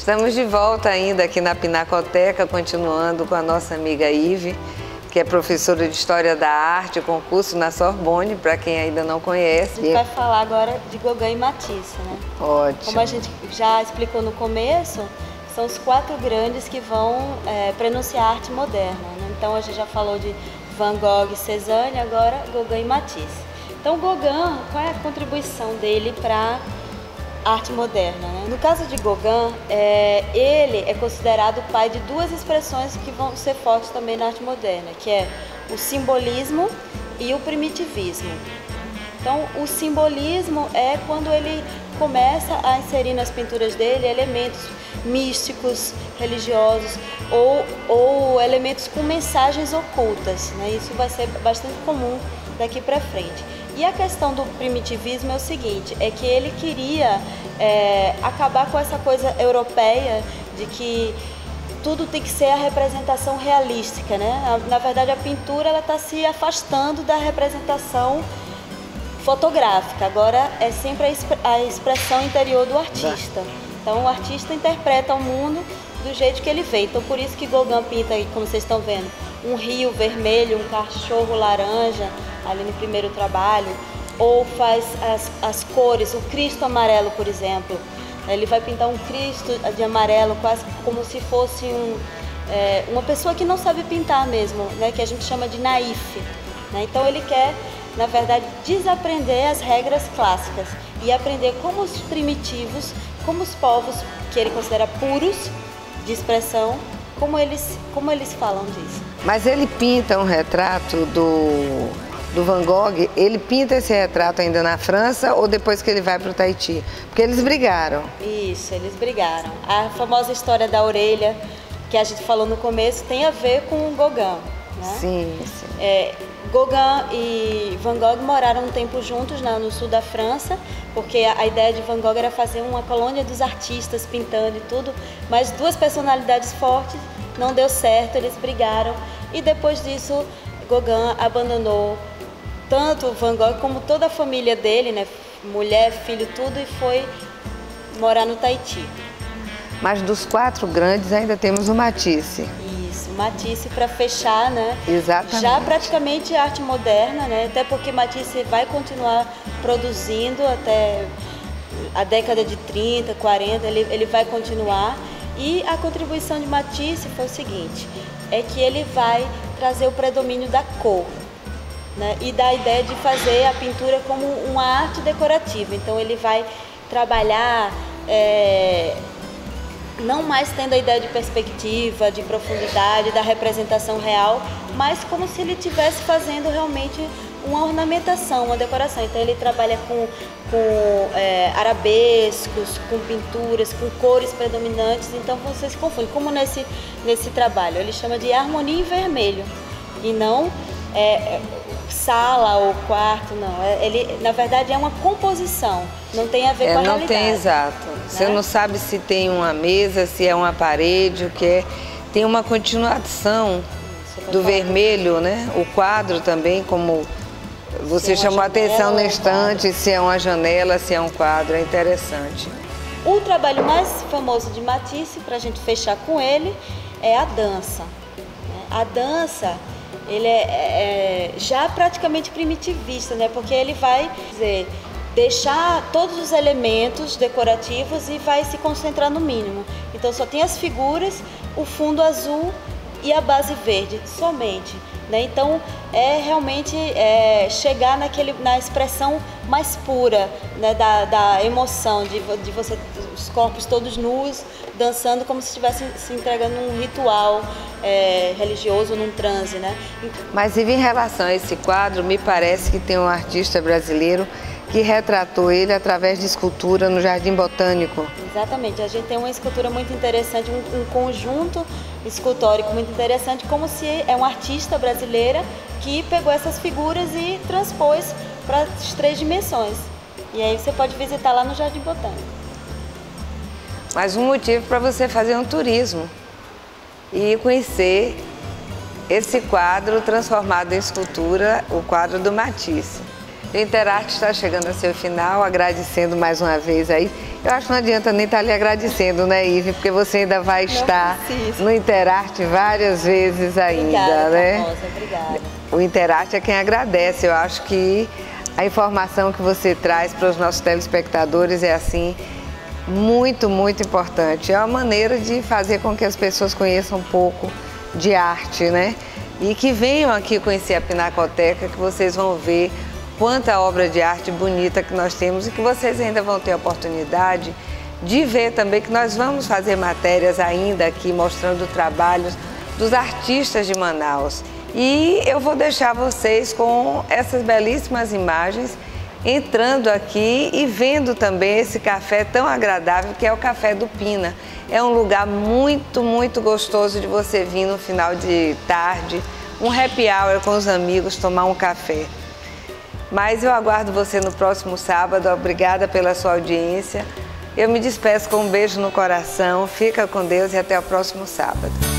Estamos de volta ainda aqui na Pinacoteca, continuando com a nossa amiga Ive, que é professora de História da Arte, concurso na Sorbonne, para quem ainda não conhece. A gente vai falar agora de Gauguin e Matisse, né? Ótimo. Como a gente já explicou no começo, são os 4 grandes que vão prenunciar a arte moderna, né? Então a gente já falou de Van Gogh e Cézanne, agora Gauguin e Matisse. Então Gauguin, qual é a contribuição dele para a arte moderna, né? No caso de Gauguin, ele é considerado o pai de 2 expressões que vão ser fortes também na arte moderna, que é o simbolismo e o primitivismo. Então, o simbolismo é quando ele começa a inserir nas pinturas dele elementos místicos, religiosos ou elementos com mensagens ocultas, né? Isso vai ser bastante comum daqui para frente. E a questão do primitivismo é o seguinte, é que ele queria acabar com essa coisa europeia de que tudo tem que ser a representação realística, né? Na verdade, a pintura está se afastando da representação fotográfica, agora é sempre a expressão interior do artista. Então o artista interpreta o mundo do jeito que ele vê. Então por isso que Gauguin pinta, como vocês estão vendo, um rio vermelho, um cachorro laranja, ali no primeiro trabalho, ou faz as cores, o Cristo amarelo, por exemplo. Ele vai pintar um Cristo de amarelo, quase como se fosse uma pessoa que não sabe pintar mesmo, né? Que a gente chama de naif, né? Então ele quer, na verdade, desaprender as regras clássicas e aprender como os primitivos, como os povos que ele considera puros de expressão, como eles falam disso. Mas ele pinta um retrato do Van Gogh, ele pinta esse retrato ainda na França ou depois que ele vai para o Tahiti? Porque eles brigaram. Isso, eles brigaram. A famosa história da orelha, que a gente falou no começo, tem a ver com o Gauguin, né? Sim. Gauguin e Van Gogh moraram um tempo juntos no sul da França, porque a ideia de Van Gogh era fazer uma colônia dos artistas pintando e tudo, mas 2 personalidades fortes, não deu certo, eles brigaram e depois disso Gauguin abandonou tanto Van Gogh como toda a família dele, né? Mulher, filho, tudo, e foi morar no Tahiti. Mas dos 4 grandes ainda temos o Matisse. Matisse para fechar, né? Exatamente. Já praticamente arte moderna, né? Até porque Matisse vai continuar produzindo até a década de 30, 40, ele vai continuar. E a contribuição de Matisse foi o seguinte, é que ele vai trazer o predomínio da cor, né? E da ideia de fazer a pintura como uma arte decorativa. Então ele vai trabalhar não mais tendo a ideia de perspectiva, de profundidade, da representação real, mas como se ele estivesse fazendo realmente uma ornamentação, uma decoração. Então ele trabalha com arabescos, com pinturas, com cores predominantes, então você se confunde. Como nesse trabalho, ele chama de harmonia em vermelho, e não sala ou quarto, não. Ele, na verdade, é uma composição, não tem a ver com a realidade. Não tem, exato. Né? Você não sabe se tem uma mesa, se é uma parede, o que é. Tem uma continuação do vermelho, né? O quadro também, como você chamou a atenção no instante, se é uma janela, se é um quadro, é interessante. O trabalho mais famoso de Matisse, para a gente fechar com ele, é a dança. A dança, ele é já praticamente primitivista, né? Porque ele vai deixar todos os elementos decorativos e vai se concentrar no mínimo. Então só tem as figuras, o fundo azul e a base verde, somente, né? Então é realmente chegar na expressão mais pura, né? da emoção, de você, os corpos todos nus, dançando como se estivessem se entregando num ritual religioso, num transe, né? Mas em relação a esse quadro, me parece que tem um artista brasileiro que retratou ele através de escultura no Jardim Botânico. Exatamente, a gente tem uma escultura muito interessante, um conjunto escultórico muito interessante, como se é uma artista brasileira que pegou essas figuras e transpôs para as 3 dimensões. E aí você pode visitar lá no Jardim Botânico. Mais um motivo para você fazer um turismo e conhecer esse quadro transformado em escultura, o quadro do Matisse. O Interarte está chegando ao seu final, agradecendo mais uma vez aí. Eu acho que não adianta nem estar lhe agradecendo, né, Ive? Porque você ainda vai estar no Interarte várias vezes ainda, obrigada, né? Carmoza, obrigada. O Interarte é quem agradece. Eu acho que a informação que você traz para os nossos telespectadores é assim, muito, muito importante. É uma maneira de fazer com que as pessoas conheçam um pouco de arte, né? E que venham aqui conhecer a Pinacoteca, que vocês vão ver quanta obra de arte bonita que nós temos e que vocês ainda vão ter a oportunidade de ver também, que nós vamos fazer matérias ainda aqui mostrando trabalhos dos artistas de Manaus. E eu vou deixar vocês com essas belíssimas imagens, entrando aqui e vendo também esse café tão agradável que é o Café do Pina. É um lugar muito, muito gostoso de você vir no final de tarde, um happy hour com os amigos, tomar um café. Mas eu aguardo você no próximo sábado. Obrigada pela sua audiência. Eu me despeço com um beijo no coração. Fica com Deus e até o próximo sábado.